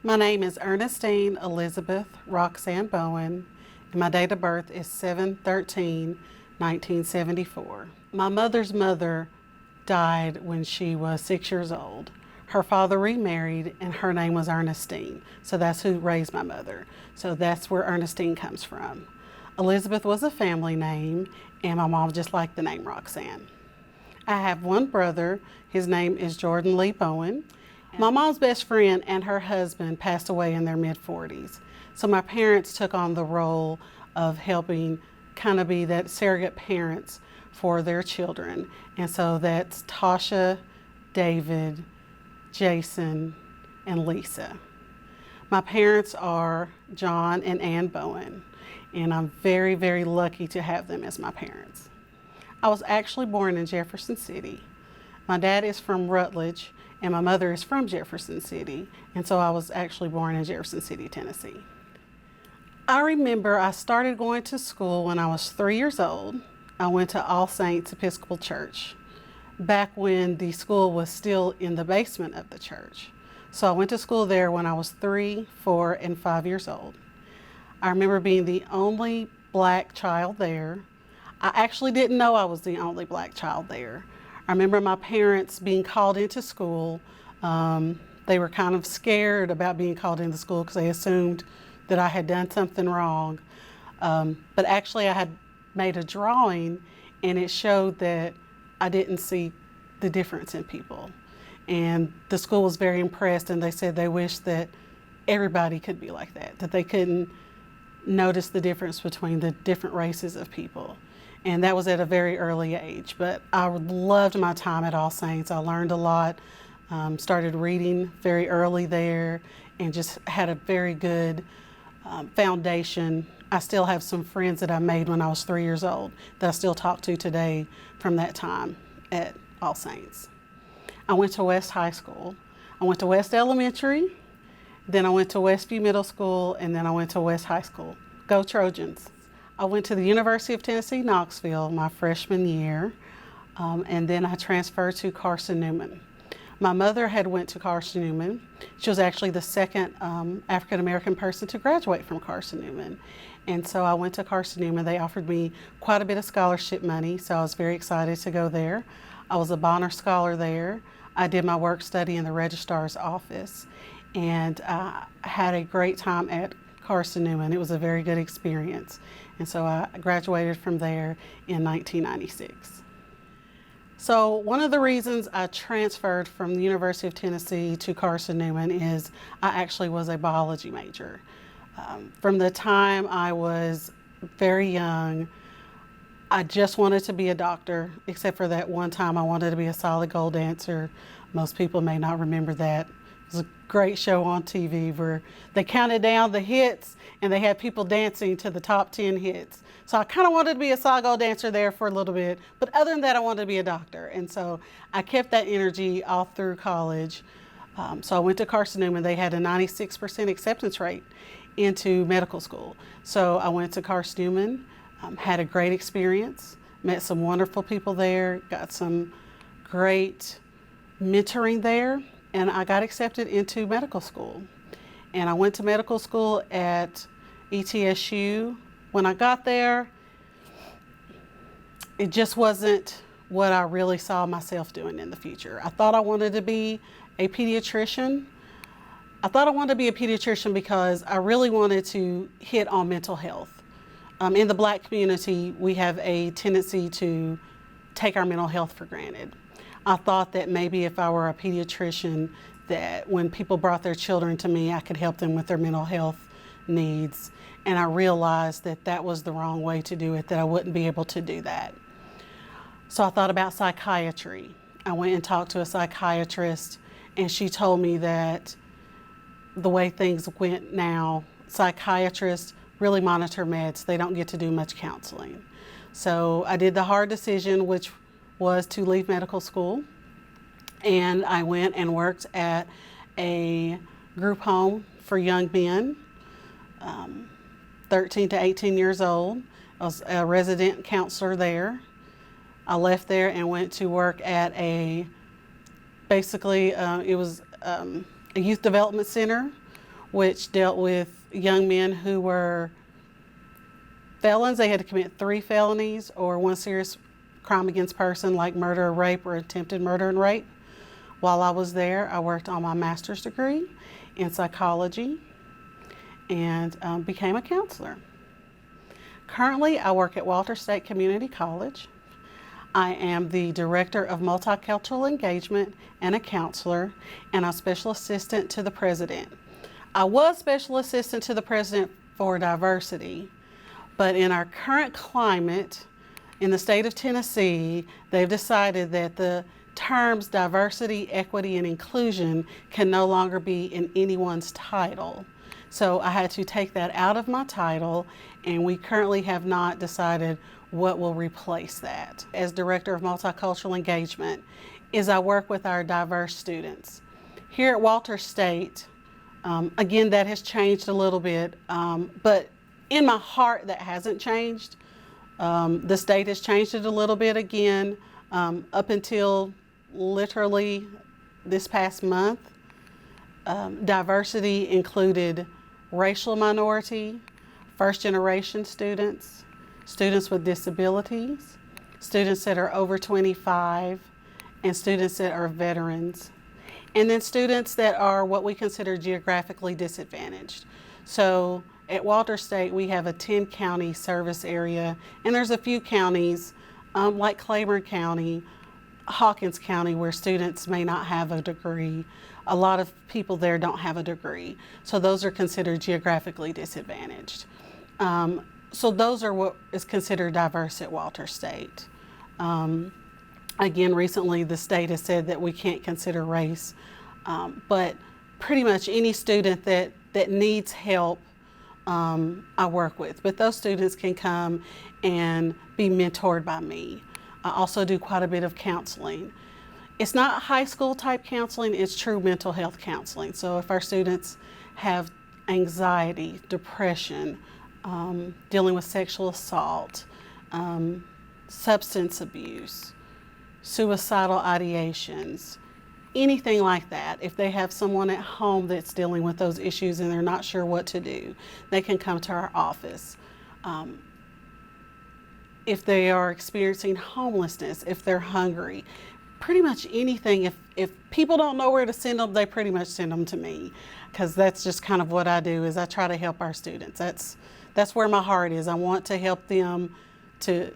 My name is Ernestine Elizabeth Roxanne Bowen, and my date of birth is 7/13/1974. My mother's mother died when she was 6 years old. Her father remarried, and her name was Ernestine, so that's who raised my mother. So that's where Ernestine comes from. Elizabeth was a family name, and my mom just liked the name Roxanne. I have one brother. His name is Jordan Lee Bowen. My mom's best friend and her husband passed away in their mid-40s. So my parents took on the role of helping kind of be that surrogate parents for their children. And so that's Tasha, David, Jason, and Lisa. My parents are John and Ann Bowen, and I'm very, very lucky to have them as my parents. I was actually born in Jefferson City. My dad is from Rutledge, and my mother is from Jefferson City, and so I was actually born in Jefferson City, Tennessee. I remember I started going to school when I was 3 years old. I went to All Saints Episcopal Church, back when the school was still in the basement of the church. So I went to school there when I was 3, 4, and 5 years old. I remember being the only black child there. I actually didn't know I was the only black child there. I remember my parents being called into school. They were kind of scared about being called into school because they assumed that I had done something wrong. But actually I had made a drawing, and it showed that I didn't see the difference in people. And the school was very impressed, and they said they wished that everybody could be like that they couldn't notice the difference between the different races of people. And that was at a very early age. But I loved my time at All Saints. I learned a lot, started reading very early there, and just had a very good foundation. I still have some friends that I made when I was 3 years old that I still talk to today from that time at All Saints. I went to West High School. I went to West Elementary, then I went to Westview Middle School, and then I went to West High School. Go Trojans. I went to the University of Tennessee, Knoxville my freshman year, and then I transferred to Carson Newman. My mother had went to Carson Newman. She was actually the second African-American person to graduate from Carson Newman. And so I went to Carson Newman. They offered me quite a bit of scholarship money, so I was very excited to go there. I was a Bonner Scholar there. I did my work study in the registrar's office, and I had a great time at Carson Newman. It was a very good experience. And so I graduated from there in 1996. So one of the reasons I transferred from the University of Tennessee to Carson Newman is I actually was a biology major. From the time I was very young, I just wanted to be a doctor, except for that one time I wanted to be a solid gold dancer. Most people may not remember that. It was a great show on TV where they counted down the hits and they had people dancing to the top 10 hits. So I kind of wanted to be a solid gold dancer there for a little bit, but other than that, I wanted to be a doctor. And so I kept that energy all through college. So I went to Carson Newman. They had a 96% acceptance rate into medical school. So I went to Carson Newman, had a great experience, met some wonderful people there, got some great mentoring there, and I got accepted into medical school. And I went to medical school at ETSU. When I got there, it just wasn't what I really saw myself doing in the future. I thought I wanted to be a pediatrician. I thought I wanted to be a pediatrician because I really wanted to hit on mental health. In the Black community, we have a tendency to take our mental health for granted. I thought that maybe if I were a pediatrician, that when people brought their children to me, I could help them with their mental health needs. And I realized that that was the wrong way to do it, that I wouldn't be able to do that. So I thought about psychiatry. I went and talked to a psychiatrist, and she told me that the way things went now, psychiatrists really monitor meds. They don't get to do much counseling. So I did the hard decision, which was to leave medical school. And I went and worked at a group home for young men, 13 to 18 years old. I was a resident counselor there. I left there and went to work at it was a youth development center which dealt with young men who were felons. They had to commit 3 felonies or 1 serious crime against person like murder or rape or attempted murder and rape. While I was there, I worked on my master's degree in psychology and became a counselor. Currently, I work at Walters State Community College. I am the Director of Multicultural Engagement and a counselor, and I'm Special Assistant to the President. I was Special Assistant to the President for diversity, but in our current climate in the state of Tennessee, they've decided that the terms diversity, equity, and inclusion can no longer be in anyone's title. So I had to take that out of my title, and we currently have not decided what will replace that. As Director of Multicultural Engagement, is I work with our diverse students. Here at Walters State, again, that has changed a little bit, but in my heart, that hasn't changed. The state has changed it a little bit again, up until literally this past month. Diversity included racial minority, first-generation students, students with disabilities, students that are over 25, and students that are veterans. And then students that are what we consider geographically disadvantaged. So at Walters State, we have a 10-county service area, and there's a few counties like Claiborne County, Hawkins County, where students may not have a degree. A lot of people there don't have a degree. So those are considered geographically disadvantaged. So those are what is considered diverse at Walters State. Again, recently the state has said that we can't consider race, but pretty much any student that needs help, I work with. But those students can come and be mentored by me. I also do quite a bit of counseling. It's not high school type counseling, it's true mental health counseling. So if our students have anxiety, depression, dealing with sexual assault, substance abuse, suicidal ideations, anything like that, if they have someone at home that's dealing with those issues and they're not sure what to do, they can come to our office. If they are experiencing homelessness, if they're hungry, pretty much anything. If people don't know where to send them, they pretty much send them to me, because that's just kind of what I do, is I try to help our students. That's where my heart is. I want to help them to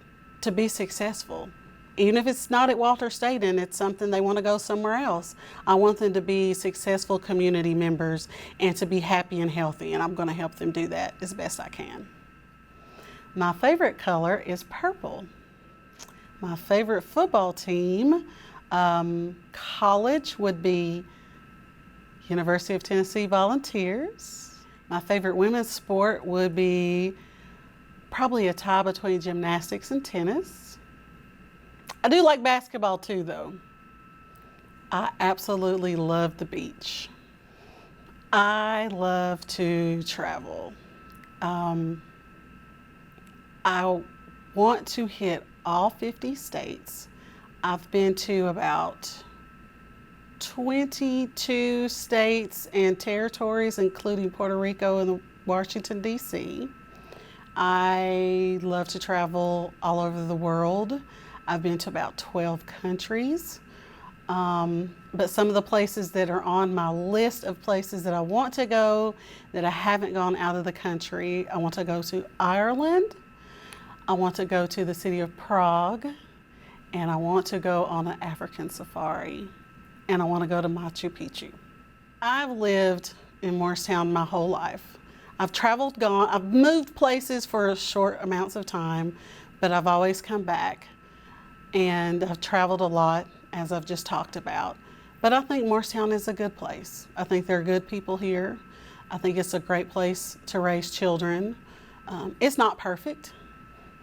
be successful. Even if it's not at Walters State and it's something they want to go somewhere else, I want them to be successful community members and to be happy and healthy, and I'm going to help them do that as best I can. My favorite color is purple. My favorite football team, college, would be University of Tennessee Volunteers. My favorite women's sport would be probably a tie between gymnastics and tennis. I do like basketball too, though. I absolutely love the beach. I love to travel. I want to hit all 50 states. I've been to about 22 states and territories, including Puerto Rico and Washington, D.C. I love to travel all over the world. I've been to about 12 countries. But some of the places that are on my list of places that I want to go that I haven't gone out of the country, I want to go to Ireland. I want to go to the city of Prague, and I want to go on an African safari, and I want to go to Machu Picchu. I've lived in Morristown my whole life. I've traveled, I've moved places for short amounts of time, but I've always come back, and I've traveled a lot, as I've just talked about. But I think Morristown is a good place. I think there are good people here. I think it's a great place to raise children. It's not perfect.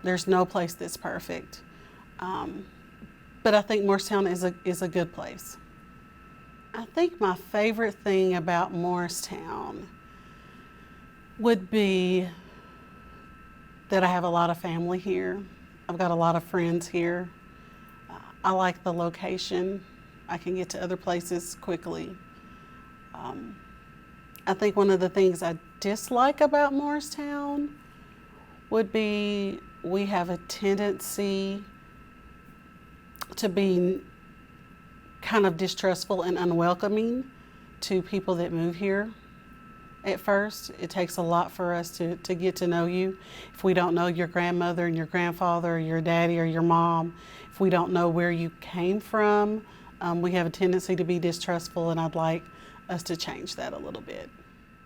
There's no place that's perfect. But I think Morristown is a good place. I think my favorite thing about Morristown would be that I have a lot of family here. I've got a lot of friends here. I like the location. I can get to other places quickly. I think one of the things I dislike about Morristown would be we have a tendency to be kind of distrustful and unwelcoming to people that move here. At first, it takes a lot for us to get to know you. If we don't know your grandmother and your grandfather or your daddy or your mom, if we don't know where you came from, we have a tendency to be distrustful, and I'd like us to change that a little bit.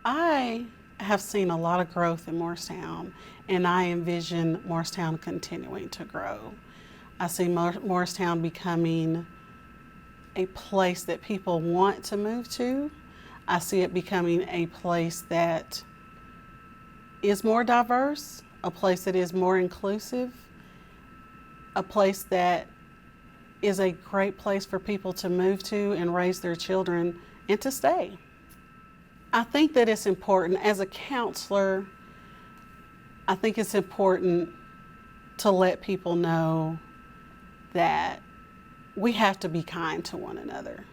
I have seen a lot of growth in Morristown, and I envision Morristown continuing to grow. I see Morristown becoming a place that people want to move to. I see it becoming a place that is more diverse, a place that is more inclusive, a place that is a great place for people to move to and raise their children and to stay. I think that it's important, as a counselor, I think it's important to let people know that we have to be kind to one another.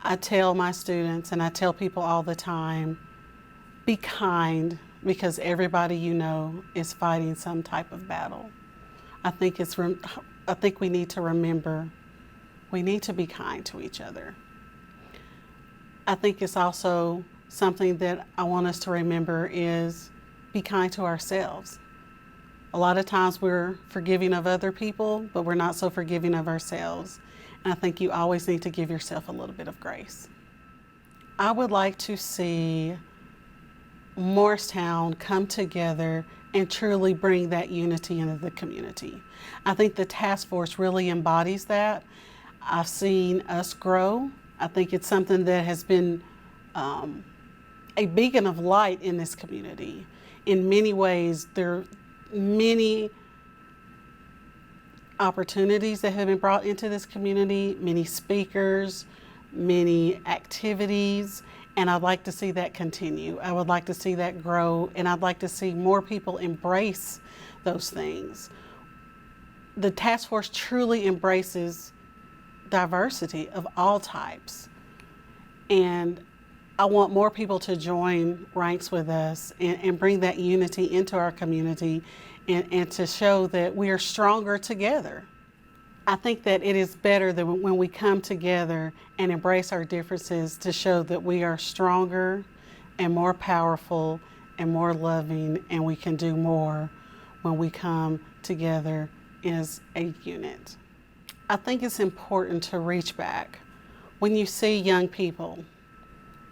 I tell my students, and I tell people all the time, be kind, because everybody you know is fighting some type of battle. I think we need to remember we need to be kind to each other. I think it's also something that I want us to remember is be kind to ourselves. A lot of times we're forgiving of other people, but we're not so forgiving of ourselves. And I think you always need to give yourself a little bit of grace. I would like to see Morristown come together and truly bring that unity into the community. I think the task force really embodies that. I've seen us grow. I think it's something that has been a beacon of light in this community. In many ways, there are many opportunities that have been brought into this community, many speakers, many activities, and I'd like to see that continue. I would like to see that grow, and I'd like to see more people embrace those things. The task force truly embraces diversity of all types, and I want more people to join ranks with us and bring that unity into our community and to show that we are stronger together. I think that it is better than when we come together and embrace our differences to show that we are stronger and more powerful and more loving, and we can do more when we come together as a unit. I think it's important to reach back. When you see young people,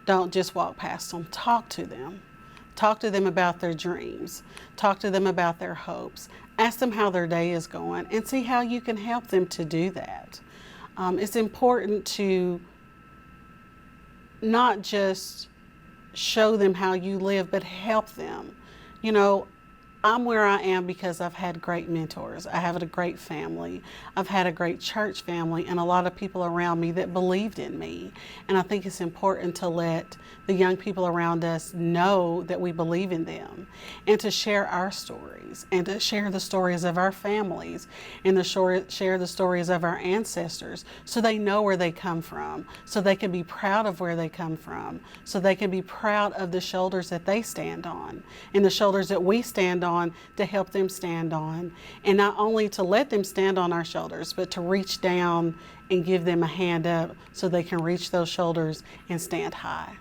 don't just walk past them, talk to them. Talk to them about their dreams. Talk to them about their hopes. Ask them how their day is going and see how you can help them to do that. It's important to not just show them how you live, but help them. You know, I'm where I am because I've had great mentors. I have a great family. I've had a great church family and a lot of people around me that believed in me. And I think it's important to let the young people around us know that we believe in them, and to share our stories, and to share the stories of our families, and to share the stories of our ancestors, so they know where they come from, so they can be proud of where they come from, so they can be proud of the shoulders that they stand on, and the shoulders that we stand on to help them stand on. And not only to let them stand on our shoulders, but to reach down and give them a hand up so they can reach those shoulders and stand high.